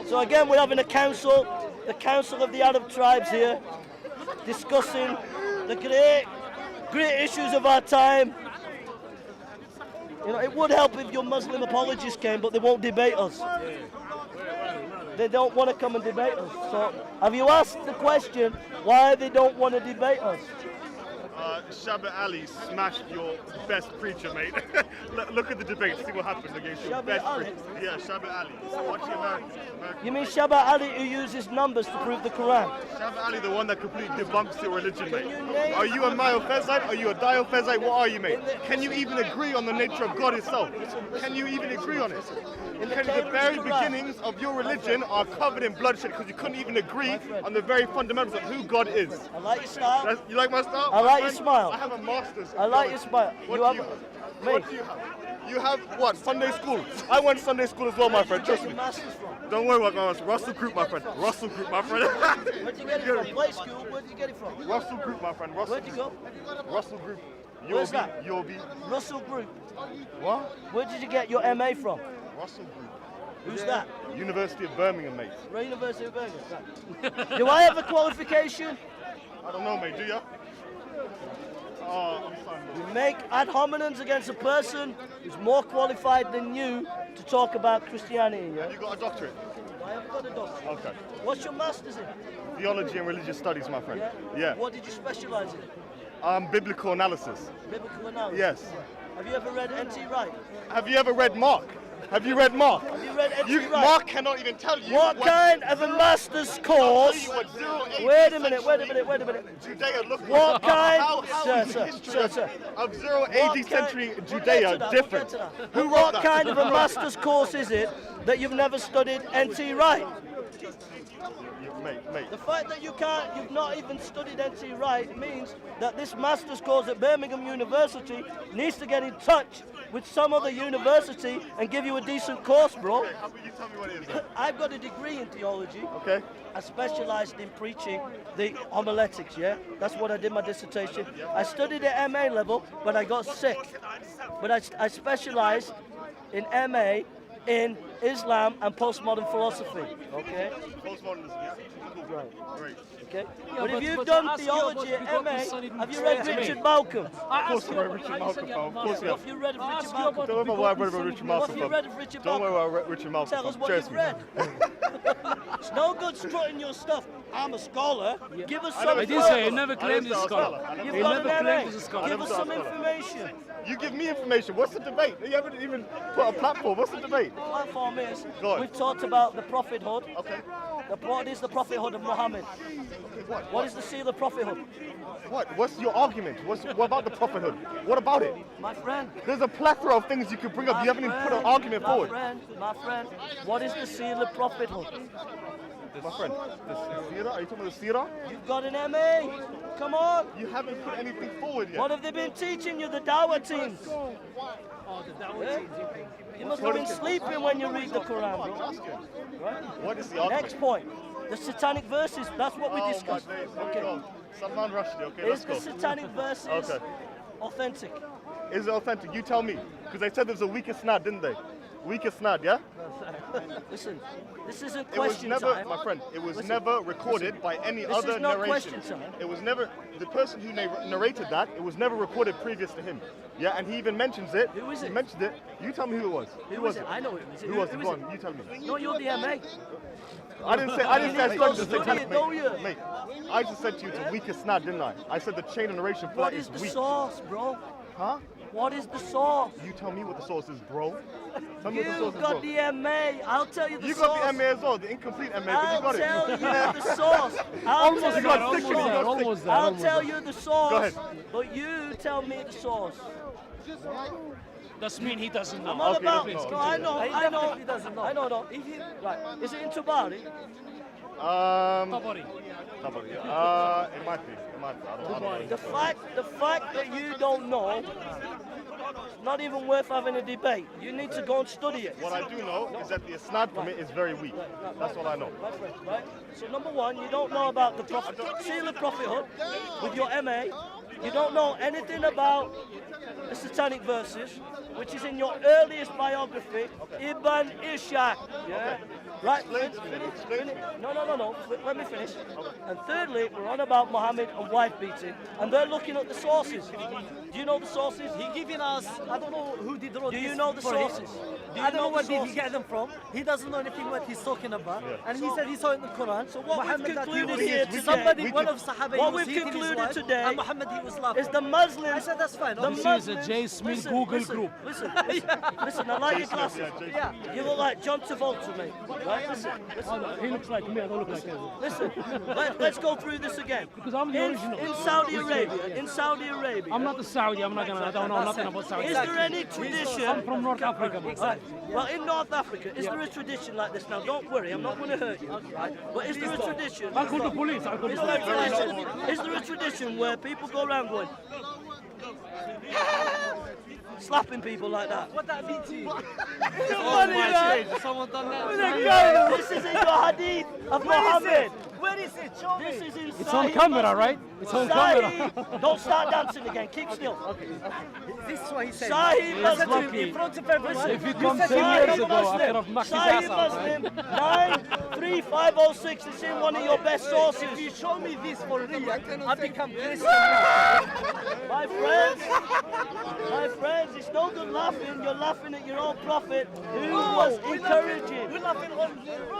Speaker 2: So again, we're having a council, the Council of the Arab Tribes here, discussing the great issues of our time. You know, it would help if your Muslim apologists came, but they won't debate us. They don't want to come and debate us. So, have you asked the question why they don't want to debate us?
Speaker 4: Shabbat Ali smashed your best preacher, mate. Look at the debate, see what happens against your
Speaker 2: Shabbat
Speaker 4: best
Speaker 2: Ali?
Speaker 4: preacher. Yeah, Shabbat Ali. Watch the American.
Speaker 2: You mean Shabbat Ali who uses numbers to prove the Quran?
Speaker 4: Shabbat Ali, the one that completely debunks your religion, mate.
Speaker 2: you name-
Speaker 4: Are you a Miaphysite? Are you a Diophysite? What are you, mate? Can you even agree on the nature of God itself? Can you even agree on it? Because the very beginnings of your religion are covered in bloodshed because you couldn't even agree on the very fundamentals of who God is.
Speaker 2: I like your style.
Speaker 4: You like my style?
Speaker 2: I like your
Speaker 4: My friend,
Speaker 2: smile.
Speaker 4: I have a master's.
Speaker 2: I like your smile.
Speaker 4: What
Speaker 2: You
Speaker 4: do
Speaker 2: have
Speaker 4: you have?
Speaker 2: me.
Speaker 4: What do you have? You have what? Sunday school. I went to Sunday school as well, my friend. Trust
Speaker 2: Where'd
Speaker 4: me.
Speaker 2: you get your masters from?
Speaker 4: Don't worry about my Russell Group, my friend. Russell Group, my friend.
Speaker 2: Where'd you get it from? Play school? Where'd you get it from?
Speaker 4: Russell Group, my friend. Russell
Speaker 2: Where'd you go?
Speaker 4: Russell Group.
Speaker 2: Where's that?
Speaker 4: You'll be.
Speaker 2: Russell Group.
Speaker 4: What?
Speaker 2: Where did you get your MA from?
Speaker 4: Russell Group.
Speaker 2: Who's that?
Speaker 4: University of Birmingham, mate.
Speaker 2: Right, University of Birmingham. Do I have a qualification?
Speaker 4: I don't know, mate. Do ya? Oh, I'm sorry.
Speaker 2: You make ad hominems against a person who's more qualified than you to talk about Christianity, yeah?
Speaker 4: You got a doctorate?
Speaker 2: I haven't got a doctorate.
Speaker 4: Okay.
Speaker 2: What's your master's in?
Speaker 4: Theology and religious studies, my friend. Yeah.
Speaker 2: What did you specialize in?
Speaker 4: Biblical analysis.
Speaker 2: Biblical analysis.
Speaker 4: Yes.
Speaker 2: Have you ever read N.T. Wright?
Speaker 4: Have you ever read Mark? Have you read Mark?
Speaker 2: Have you read N.T. Wright?
Speaker 4: Mark cannot even tell you
Speaker 2: What kind of a master's course? Wait a minute.
Speaker 4: Judea looked
Speaker 2: What kind?
Speaker 4: How
Speaker 2: Sir,
Speaker 4: is the
Speaker 2: sir,
Speaker 4: history
Speaker 2: sir, sir.
Speaker 4: of 0
Speaker 2: What
Speaker 4: AD
Speaker 2: kind-
Speaker 4: century
Speaker 2: we'll
Speaker 4: Judea
Speaker 2: get to that,
Speaker 4: different?
Speaker 2: we'll get to that.
Speaker 4: Who wrote
Speaker 2: What
Speaker 4: that?
Speaker 2: kind of a master's course is it that you've never studied N.T. Wright?
Speaker 4: Mate.
Speaker 2: The fact that you've not even studied N.T. Wright means that this master's course at Birmingham University needs to get in touch with some other university and give you a decent course, bro.
Speaker 4: Okay, how about you tell me what it is then?
Speaker 2: I've got a degree in theology.
Speaker 4: Okay.
Speaker 2: I specialised in preaching the homiletics, yeah? That's what I did my dissertation. I studied at MA level, but I got sick. But I specialised in MA in Islam and postmodern philosophy, okay?
Speaker 4: Postmodernism, yeah?
Speaker 2: Right.
Speaker 4: Great.
Speaker 2: Okay?
Speaker 7: Yeah,
Speaker 2: but if
Speaker 7: but
Speaker 2: you've
Speaker 7: to
Speaker 2: done
Speaker 7: ask you
Speaker 2: theology
Speaker 7: about-
Speaker 2: at
Speaker 7: because
Speaker 2: MA,
Speaker 7: you said it
Speaker 2: have you
Speaker 7: straight
Speaker 2: read
Speaker 7: to me.
Speaker 2: Richard Malcolm?
Speaker 7: I
Speaker 4: Of course
Speaker 7: asked
Speaker 4: I
Speaker 7: you
Speaker 4: read
Speaker 7: about-
Speaker 4: Richard
Speaker 7: you
Speaker 4: Malcolm,
Speaker 7: said you
Speaker 4: pal.
Speaker 7: have
Speaker 4: Of course,
Speaker 7: master.
Speaker 4: yeah.
Speaker 2: What have you read of
Speaker 7: I
Speaker 2: Richard
Speaker 7: asked you about
Speaker 2: Malcolm?
Speaker 4: Don't worry about what I read about Richard
Speaker 2: What
Speaker 4: Malcolm.
Speaker 2: have you
Speaker 4: fam.
Speaker 2: read of Richard
Speaker 4: Don't worry
Speaker 2: Malcolm?
Speaker 4: about Richard Malcolm.
Speaker 2: Tell us
Speaker 4: fam.
Speaker 2: what
Speaker 4: Trust
Speaker 2: you've
Speaker 4: me.
Speaker 2: read. It's no good strutting your stuff. I'm a scholar. Give us some
Speaker 7: I did say he never
Speaker 4: I
Speaker 7: claimed
Speaker 4: never
Speaker 7: he's a
Speaker 4: said I was
Speaker 7: scholar.
Speaker 4: scholar.
Speaker 2: You've
Speaker 7: He
Speaker 2: got
Speaker 7: never
Speaker 2: an
Speaker 7: claimed
Speaker 2: MA.
Speaker 7: he's a scholar.
Speaker 2: Give us some information.
Speaker 4: You give me information. What's the debate? You haven't even put a platform. What's the debate?
Speaker 2: The platform is,
Speaker 4: Go on.
Speaker 2: we've talked about the prophethood.
Speaker 4: Okay.
Speaker 2: What is the prophethood of Muhammad? What is the seal of prophethood?
Speaker 4: What? What's your argument? What about the prophethood? What about it?
Speaker 2: My friend.
Speaker 4: There's a plethora of things you could bring up. You haven't even put an argument forward.
Speaker 2: My friend, what is the seal of prophethood?
Speaker 4: My friend, the Sirat? Are you talking about the Sirat?
Speaker 2: You've got an MA. Come on.
Speaker 4: You haven't put anything forward yet.
Speaker 2: What have they been teaching you, the Dawah teams?
Speaker 7: Oh, the Dawah
Speaker 2: Yeah?
Speaker 7: teams, okay.
Speaker 2: You must have been sleeping when you read the Quran,
Speaker 4: I'm
Speaker 2: bro.
Speaker 4: asking. What is the argument?
Speaker 2: Next point. The satanic verses, that's what we
Speaker 4: Oh,
Speaker 2: discussed.
Speaker 4: my days. Here we
Speaker 2: Okay.
Speaker 4: go. Salman Rushdie. Okay,
Speaker 2: Is
Speaker 4: let's
Speaker 2: the
Speaker 4: go.
Speaker 2: satanic verses
Speaker 4: Okay.
Speaker 2: authentic?
Speaker 4: Is it authentic? You tell me. Because they said there was a weaker snad, didn't they? Weaker snad, yeah?
Speaker 2: Listen, this isn't
Speaker 4: It was
Speaker 2: question
Speaker 4: never,
Speaker 2: time.
Speaker 4: my friend, it was
Speaker 2: Listen,
Speaker 4: never recorded by any
Speaker 2: This
Speaker 4: other
Speaker 2: is not
Speaker 4: narration.
Speaker 2: question time.
Speaker 4: It was never, the person who narrated that, it was never recorded previous to him. Yeah, and he even mentions it.
Speaker 2: Who is
Speaker 4: He
Speaker 2: it?
Speaker 4: mentioned it. You tell me who it was.
Speaker 2: Who was it? I know it was.
Speaker 4: Who was it? Go on, you tell me.
Speaker 2: No, you're the MA.
Speaker 4: I didn't say I
Speaker 2: You
Speaker 4: started
Speaker 2: need to go
Speaker 4: the
Speaker 2: study
Speaker 4: satanic,
Speaker 2: it, don't you?
Speaker 4: mate. I just said to you it's a weaker snad, didn't I? I said the chain of narration for
Speaker 2: What
Speaker 4: that
Speaker 2: is the
Speaker 4: weak.
Speaker 2: source, bro?
Speaker 4: Huh?
Speaker 2: What is the source?
Speaker 4: You tell me what the source is, bro. Tell me what the source
Speaker 2: You've
Speaker 4: is,
Speaker 2: got
Speaker 4: bro.
Speaker 2: the MA. I'll tell you the
Speaker 4: You
Speaker 2: source.
Speaker 4: got the MA as well, the incomplete MA, but you
Speaker 2: I'll
Speaker 4: got
Speaker 2: tell
Speaker 4: it.
Speaker 2: you the source. I'll tell
Speaker 4: You
Speaker 2: you,
Speaker 4: got six, you got
Speaker 7: Almost
Speaker 4: six.
Speaker 7: there.
Speaker 2: I'll
Speaker 7: almost
Speaker 2: tell
Speaker 7: there.
Speaker 2: you the source.
Speaker 4: Go ahead.
Speaker 2: But you tell me the source.
Speaker 7: Doesn't mean he doesn't know.
Speaker 2: I'm all
Speaker 4: Okay,
Speaker 2: about.
Speaker 4: let's go.
Speaker 2: No, I know.
Speaker 3: He doesn't know.
Speaker 2: I know. Right. Is it in Tabari?
Speaker 7: Tabari.
Speaker 4: It might be. I don't know.
Speaker 2: The fact that you don't know, not even worth having a debate. You need to go and study it.
Speaker 4: What I do know is that the isnad from it is very weak. That's what I know.
Speaker 2: Right? So number one, you don't know about the seal of prophethood with your MA. You don't know anything about the satanic verses, which is in your earliest biography, Ibn Ishaq. Yeah. Right.
Speaker 4: Explain to me.
Speaker 2: No. Let me finish. And thirdly, we're on about Muhammad and wife beating, and they're looking at the sources. Do you know the sources?
Speaker 3: He giving us, I don't know who did wrote
Speaker 2: Do
Speaker 3: this
Speaker 2: you know the
Speaker 3: for him.
Speaker 2: sources? Do you
Speaker 3: I don't know
Speaker 2: the
Speaker 3: where did he
Speaker 2: sources?
Speaker 3: get them from. He doesn't know anything what he's talking about. And he said he saw it in the Quran.
Speaker 2: So what we've
Speaker 3: Muhammad that he
Speaker 2: concluded
Speaker 3: was-
Speaker 2: here today-
Speaker 3: somebody, one of Sahaba,
Speaker 2: What
Speaker 3: he was
Speaker 2: we've
Speaker 3: hitting his
Speaker 2: concluded
Speaker 3: wife,
Speaker 2: today
Speaker 3: and Muhammad he was laughing.
Speaker 2: Is the Muslims.
Speaker 3: I said that's fine.
Speaker 2: The
Speaker 3: obviously.
Speaker 7: This is a J. Smith Google group.
Speaker 2: Listen, I like your glasses.
Speaker 3: Yeah.
Speaker 2: You look like John Travolta, mate. Right? Listen.
Speaker 7: He looks like me. I don't look like him.
Speaker 2: Listen, let's go through this again.
Speaker 7: Because I'm the original.
Speaker 2: In Saudi Arabia,
Speaker 7: I'm not a Saudi. I don't know nothing about Saudi.
Speaker 2: is there any tradition?
Speaker 7: I'm from North Africa. man.
Speaker 2: Right. Well, in North Africa, is there a tradition like this? Now, don't worry, I'm not going to hurt you. Right? But is there a tradition?
Speaker 7: I'll call the police. I'll call the
Speaker 2: Is there, a
Speaker 7: police.
Speaker 2: tradition, is there a tradition where people go around going, slapping people like that?
Speaker 3: What that mean to you?
Speaker 2: Funny, right?
Speaker 3: Someone done that?
Speaker 2: This is in your hadith of Muhammad.
Speaker 3: Where is it? Show
Speaker 2: This
Speaker 3: me.
Speaker 2: is in
Speaker 7: It's on
Speaker 2: Sahih
Speaker 7: camera,
Speaker 2: Muslim.
Speaker 7: right? It's on camera.
Speaker 2: Sahih. Don't start dancing again. Keep still.
Speaker 3: This is what he said.
Speaker 2: Sahih
Speaker 3: He said to him
Speaker 2: Muslim.
Speaker 3: in front of everyone.
Speaker 7: If you
Speaker 3: You
Speaker 7: come
Speaker 3: said
Speaker 7: 10
Speaker 3: to me,
Speaker 7: years
Speaker 2: Sahih
Speaker 7: ago, I
Speaker 2: Muslim.
Speaker 7: could have knocked his
Speaker 2: Sahih
Speaker 7: ass out.
Speaker 2: Muslim 93506. It's in one of your best
Speaker 3: If
Speaker 2: sources.
Speaker 3: you show me this for real, I become Christian.
Speaker 2: My friends, it's no good laughing. You're laughing at your own prophet who was encouraging.
Speaker 3: We're laughing on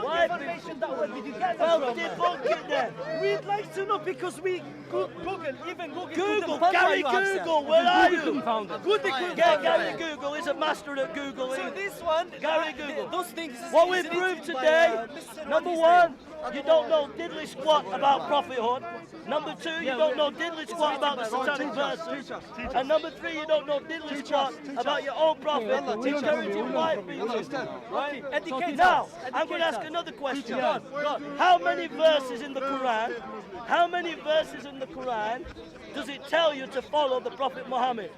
Speaker 2: Why?
Speaker 3: information that where did you get
Speaker 2: Well,
Speaker 3: that
Speaker 2: did
Speaker 3: from?
Speaker 2: debunk it then.
Speaker 3: We'd like to know because we Google, even Google.
Speaker 2: Google,
Speaker 3: couldn't
Speaker 2: Gary
Speaker 3: you have said.
Speaker 2: Google, where are
Speaker 7: Google couldn't
Speaker 2: you?
Speaker 7: found it.
Speaker 3: Good, they couldn't
Speaker 2: Get
Speaker 3: find
Speaker 2: Gary
Speaker 3: it.
Speaker 2: Google, he's a master at Googling.
Speaker 3: So this one,
Speaker 2: Gary Google.
Speaker 3: those things.
Speaker 2: What we
Speaker 3: is
Speaker 2: proved
Speaker 3: written by,
Speaker 2: today,
Speaker 3: Mr.
Speaker 2: number
Speaker 3: Rodney's
Speaker 2: one,
Speaker 3: name.
Speaker 2: you don't know diddly squat about prophethood. Number two, you don't know diddly squat about the satanic verses. And number three, you don't know diddly squat about your own prophet encouraging white people. Right?
Speaker 3: Educate
Speaker 2: Now,
Speaker 3: us.
Speaker 2: I'm going to ask another question.
Speaker 3: God.
Speaker 2: How many verses in the Quran, how many verses in the Quran does it tell you to follow the Prophet Muhammad?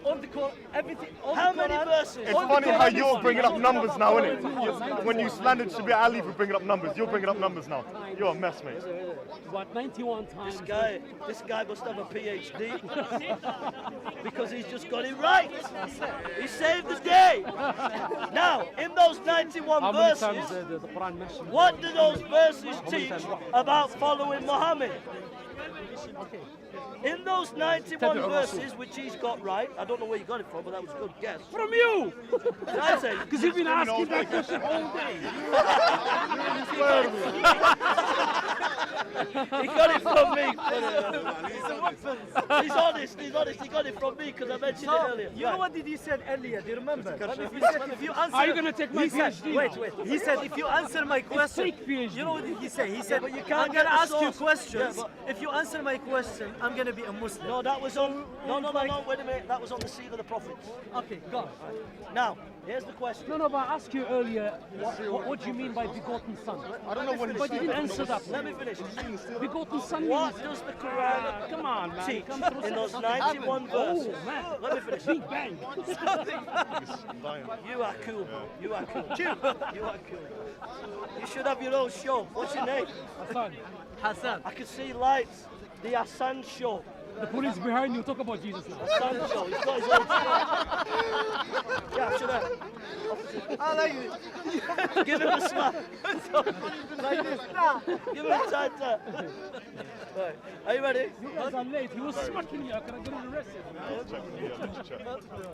Speaker 3: On the Quran, everything. On
Speaker 2: How
Speaker 3: the
Speaker 2: many
Speaker 3: Quran,
Speaker 2: verses?
Speaker 4: It's funny how you're bringing up numbers now, isn't it? When you slandered Shabir Ali for bringing up numbers, you're bringing up numbers now. You're a mess, mate.
Speaker 7: What, 91 times?
Speaker 2: This guy must have a PhD because he's just got it right. He saved the day. Now, in those 91
Speaker 7: How many
Speaker 2: verses,
Speaker 7: times the Quran mentioned?
Speaker 2: what do those verses teach about following Muhammad? In those 91 verses, which he's got right, I don't know where you got it from, but that was a good guess.
Speaker 7: From you!
Speaker 2: Did I say?
Speaker 7: Because you've been asking that question all day.
Speaker 2: He got it from me. He's honest, he got it from me because I mentioned it earlier.
Speaker 3: You know what did he said earlier? Do you remember? He said if you answer.
Speaker 7: Are you going to take my
Speaker 3: He said,
Speaker 7: PhD?
Speaker 3: wait. He said if you answer my question.
Speaker 7: fake PhD.
Speaker 3: You know what did he say? He said
Speaker 2: but you can't
Speaker 3: I'm
Speaker 2: get
Speaker 3: gonna
Speaker 2: the
Speaker 3: ask you
Speaker 2: source.
Speaker 3: questions.
Speaker 2: Yeah,
Speaker 3: If you answer my question, I'm gonna be a Muslim.
Speaker 2: No, that was on. No, wait a minute. That was on the seal of the prophets.
Speaker 3: Okay, go.
Speaker 2: Now, here's the question.
Speaker 7: No, but I asked you earlier, what do you mean by begotten son?
Speaker 4: I don't know what
Speaker 7: But you didn't answer that.
Speaker 2: Let me finish.
Speaker 7: Begotten son
Speaker 2: What
Speaker 7: means...
Speaker 2: does the Quran
Speaker 7: Come on, man.
Speaker 2: teach
Speaker 7: Come through
Speaker 2: in those
Speaker 7: some-
Speaker 2: 91 verses?
Speaker 7: Oh, man.
Speaker 2: Let me finish.
Speaker 7: Big bang.
Speaker 2: You are cool, bro. You are cool. You are cool. You should have your own show. What's your name?
Speaker 7: Hassan,
Speaker 3: Hassan.
Speaker 2: I can see lights. The Hassan Show.
Speaker 7: the police behind you, talk about Jesus now.
Speaker 2: Hassan Show. He's got his own show. Yeah, should I?
Speaker 3: I like it.
Speaker 2: Give him a slap.
Speaker 3: Like this.
Speaker 2: Give him a tight tap. Right. Are you ready?
Speaker 7: You guys are late. He was smacking you. I could have gotten arrested.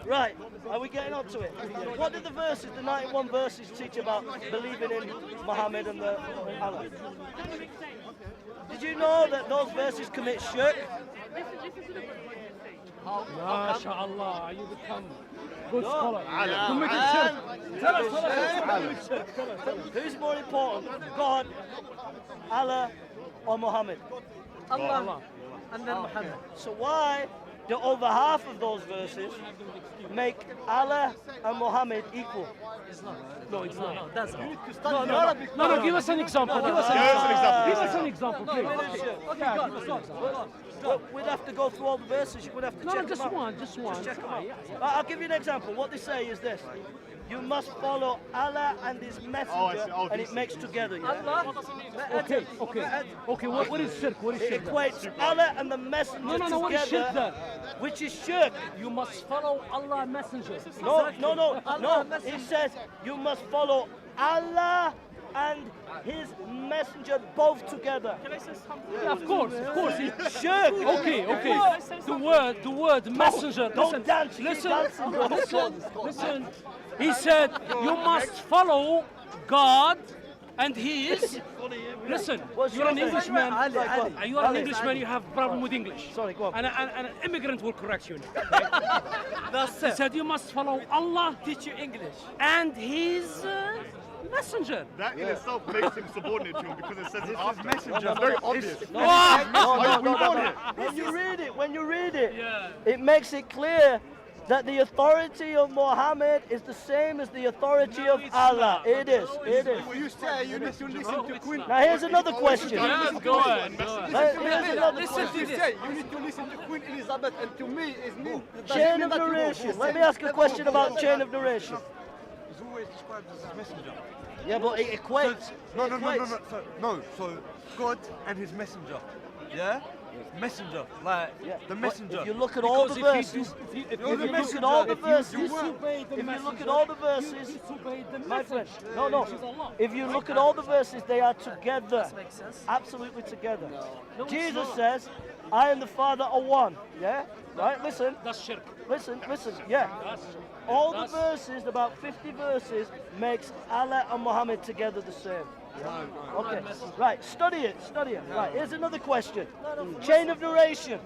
Speaker 2: Right, are we getting on to it? What did the verses, the 91 verses, teach about believing in Muhammad and the Allah? Did you know that those verses commit shirk?
Speaker 7: MashaAllah, you become good scholar.
Speaker 2: And who's more important, God, Allah, or Muhammad?
Speaker 3: Allah. And then Muhammad.
Speaker 2: So why do over half of those verses make Allah and Muhammad equal?
Speaker 7: No, it's not.
Speaker 3: No, that's
Speaker 7: No, give us an example. Give us an example, please.
Speaker 2: Okay, But we'd have to go through all the verses. You would have to
Speaker 7: No,
Speaker 2: check
Speaker 7: just
Speaker 2: them out.
Speaker 7: one, just one.
Speaker 2: Check them out. I'll give you an example. What they say is this: you must follow Allah and His Messenger, and it makes together. Yeah?
Speaker 3: Allah.
Speaker 7: Okay. What is shirk? What is
Speaker 2: It
Speaker 7: shirk? then?
Speaker 2: equates Allah and the Messenger
Speaker 7: No, what is shirk
Speaker 2: together,
Speaker 7: then?
Speaker 2: which is shirk.
Speaker 7: You must follow Allah Messenger.
Speaker 2: No. It says you must follow Allah and His Messenger both together.
Speaker 7: Yeah, of course. It's
Speaker 2: Shirk.
Speaker 7: Okay. The word messenger.
Speaker 2: Don't dance. You keep dancing, bro.
Speaker 7: Listen. He said you must follow God and His. Listen, you're an Englishman. You are an Englishman. You have a problem with English.
Speaker 2: Sorry, go on.
Speaker 7: And an immigrant will correct you.
Speaker 3: That's
Speaker 7: He
Speaker 3: it.
Speaker 7: said you must follow Allah
Speaker 3: Teach you English.
Speaker 7: and His messenger.
Speaker 4: That in itself makes him subordinate to him because it says his messenger. It's very obvious.
Speaker 2: When you read it, it makes it clear that the authority of Muhammad is the same as the authority of Allah. It is.
Speaker 4: You say you need to listen to Queen.
Speaker 2: Now here's another question.
Speaker 7: Go on.
Speaker 2: Here's another question.
Speaker 4: You need to listen to Queen Elizabeth, and to me, it's me.
Speaker 2: Chain of narration. Let me ask a question about chain of narration.
Speaker 8: He's always described as his messenger.
Speaker 2: Yeah, but it equates.
Speaker 8: No. So God and His messenger. Yeah. Messenger, like the messenger.
Speaker 2: If you look at all the verses,
Speaker 7: If
Speaker 2: you look at all the verses, my friend, no. If you look at all the verses, they are together, absolutely together. Jesus says, "I and the Father are one." Yeah, right. Listen.
Speaker 7: That's shirk.
Speaker 2: Listen. Yeah. All the verses, about 50 verses, makes Allah and Muhammad together the same. Okay, right, study it. Right, here's another question. Chain of narration.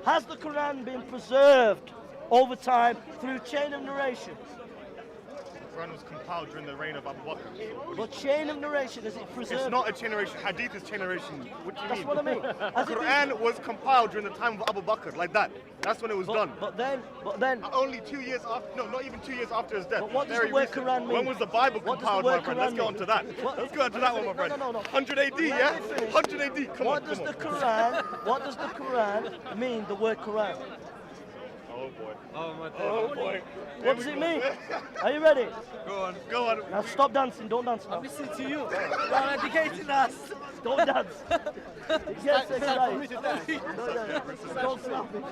Speaker 2: Has the Quran been preserved over time through chain of narration?
Speaker 4: The Quran was compiled during the reign of Abu Bakr.
Speaker 2: But chain of narration, is it preserved?
Speaker 4: It's not a generation. Hadith is generation. What do you
Speaker 2: That's
Speaker 4: mean?
Speaker 2: what I mean.
Speaker 4: The
Speaker 2: Has it been-
Speaker 4: Quran was compiled during the time of Abu Bakr, like that. That's when it was done.
Speaker 2: But then,
Speaker 4: Only 2 years after, no, not even 2 years after his death.
Speaker 2: But what does
Speaker 4: Very
Speaker 2: the word
Speaker 4: recent.
Speaker 2: Quran mean?
Speaker 4: When was the Bible
Speaker 2: What does the
Speaker 4: compiled,
Speaker 2: word
Speaker 4: my friend? Let's
Speaker 2: Quran
Speaker 4: go
Speaker 2: mean?
Speaker 4: on to that.
Speaker 2: What-
Speaker 4: Let's go on to that one, my friend.
Speaker 2: No.
Speaker 4: 100 AD,
Speaker 2: Let
Speaker 4: yeah?
Speaker 2: me finish.
Speaker 4: 100 AD, come
Speaker 2: what
Speaker 4: on,
Speaker 2: does
Speaker 4: come
Speaker 2: the
Speaker 4: on.
Speaker 2: Quran? What does the Quran mean? The word Quran.
Speaker 4: Oh boy.
Speaker 8: Oh my
Speaker 4: Oh
Speaker 8: God.
Speaker 4: boy.
Speaker 2: What does it mean? Are you ready?
Speaker 8: Go on.
Speaker 4: Go on.
Speaker 2: Now stop dancing. Don't dance now.
Speaker 3: Listen to you. You're educating us.
Speaker 2: Don't dance. It gets excited. Don't slap him.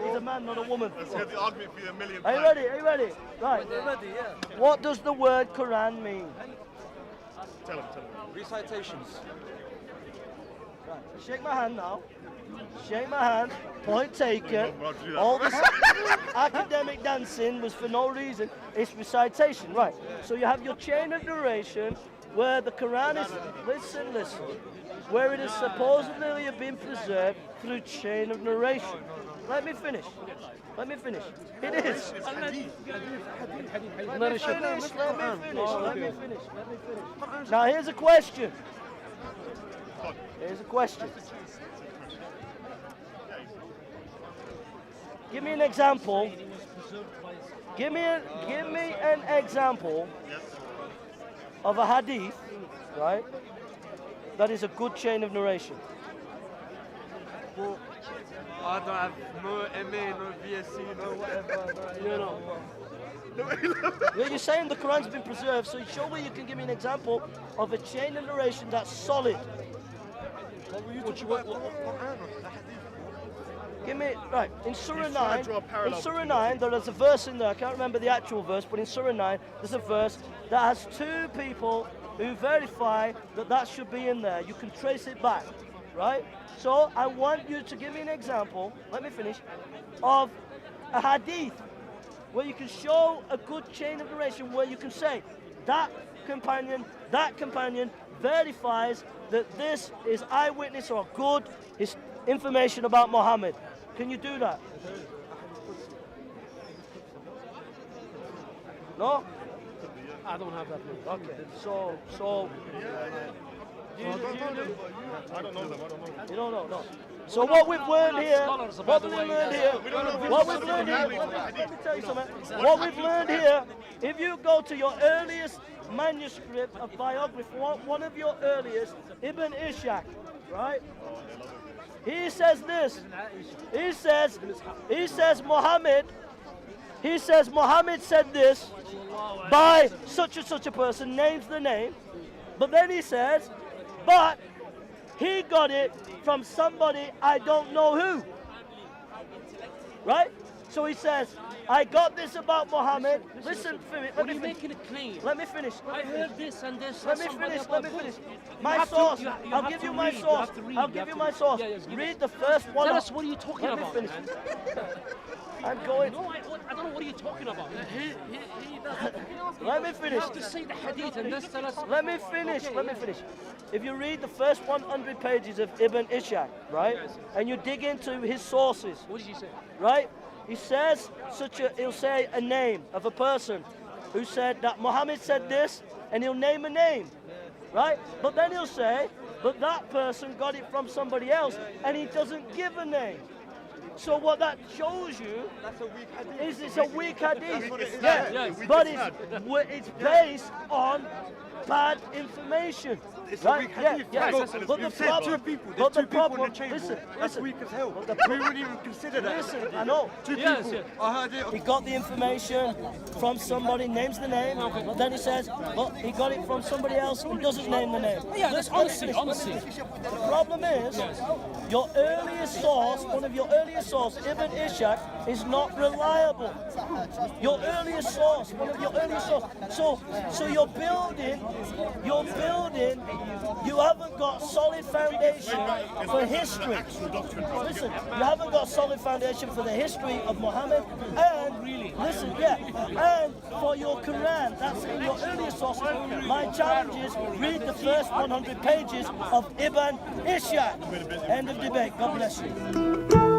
Speaker 2: He's a man, not a woman.
Speaker 4: Let's hear the argument for you a million
Speaker 2: Are you
Speaker 4: times.
Speaker 2: ready? Are you ready? Right.
Speaker 3: We're ready, yeah.
Speaker 2: What does the word Quran mean?
Speaker 4: Tell him.
Speaker 8: Recitations.
Speaker 2: Right. Shake my hand now. Shake my hand. Point taken.
Speaker 4: We're not do that.
Speaker 2: All this academic dancing was for no reason. It's recitation. Right. So you have your chain of narration where the Quran is, listen, where it is supposedly been preserved through chain of narration. Let me finish. It is. Let me finish. Now here's a question. Give me an example. Give me an example of a hadith, right? That is a good chain of narration.
Speaker 8: Well, I don't have no MA, no BSc, no whatever.
Speaker 2: Well, you're saying the Quran's been preserved, so surely you can give me an example of a chain of narration that's solid. Give me, right, in Surah 9, there is a verse in there, I can't remember the actual verse, but in Surah 9, there's a verse that has two people who verify that that should be in there. You can trace it back, right? So I want you to give me an example, let me finish, of a hadith where you can show a good chain of narration where you can say that companion verifies that this is eyewitness or good information about Muhammad. Can you do that? No?
Speaker 7: I don't have that.
Speaker 2: Okay. So
Speaker 4: I don't know them.
Speaker 2: you don't know, no. So what we've learned here, let me tell you something. What we've learned here, if you go to your earliest manuscript of biography, one of your earliest, Ibn Ishaq, right? He says this. He says Muhammad said this by such and such a person, names the name, but then he says, but he got it from somebody I don't know who. Right? So he says, I got this about Muhammad. Listen for me.
Speaker 7: What are you making a claim?
Speaker 2: Let me finish.
Speaker 7: I heard this and this.
Speaker 2: Let me finish. My source. I'll give you my source. I'll give you my source. Read the first one.
Speaker 7: Tell us what are you talking
Speaker 2: Let me
Speaker 7: about,
Speaker 2: finish.
Speaker 7: man.
Speaker 2: I'm going.
Speaker 7: No, I don't know what are you talking about.
Speaker 2: Let me
Speaker 7: You
Speaker 2: finish.
Speaker 7: have to say the hadith and then tell us.
Speaker 2: Let me finish. If you read the first 100 pages of Ibn Ishaq, right, and you dig into his sources,
Speaker 7: What did you say?
Speaker 2: right, he says he'll say a name of a person who said that Muhammad said this, and he'll name a name, right? But then he'll say, but that person got it from somebody else, and he doesn't give a name. So what that shows you is it's a weak hadith. Yeah, but it's based on bad information.
Speaker 8: It's
Speaker 2: right?
Speaker 8: a weak hadith.
Speaker 2: Yeah.
Speaker 8: Bro,
Speaker 2: But the
Speaker 8: you said
Speaker 2: problem,
Speaker 8: two people.
Speaker 2: but
Speaker 8: There's
Speaker 2: the
Speaker 8: two people in
Speaker 2: problem,
Speaker 8: the chamber.
Speaker 2: listen,
Speaker 8: That's weak as hell.
Speaker 2: But the
Speaker 8: We wouldn't even consider that.
Speaker 2: listen, I know.
Speaker 8: Two
Speaker 7: Yes,
Speaker 8: people.
Speaker 7: yes.
Speaker 8: I heard it.
Speaker 2: He got the information from somebody, names the name, but then he says, well, he got it from somebody else and doesn't name the name.
Speaker 7: Yeah, that's honesty.
Speaker 2: The problem is, your earliest source, one of your earliest sources, Ibn Ishaq, is not reliable. Your earliest source, one of your earliest sources. So you're building, you haven't got solid foundation for history. Listen, you haven't got solid foundation for the history of Muhammad, and
Speaker 7: really.
Speaker 2: Listen, yeah. And for your Quran, that's in your earlier sources. My challenge is read the first 100 pages of Ibn Ishaq. End of debate. God bless you.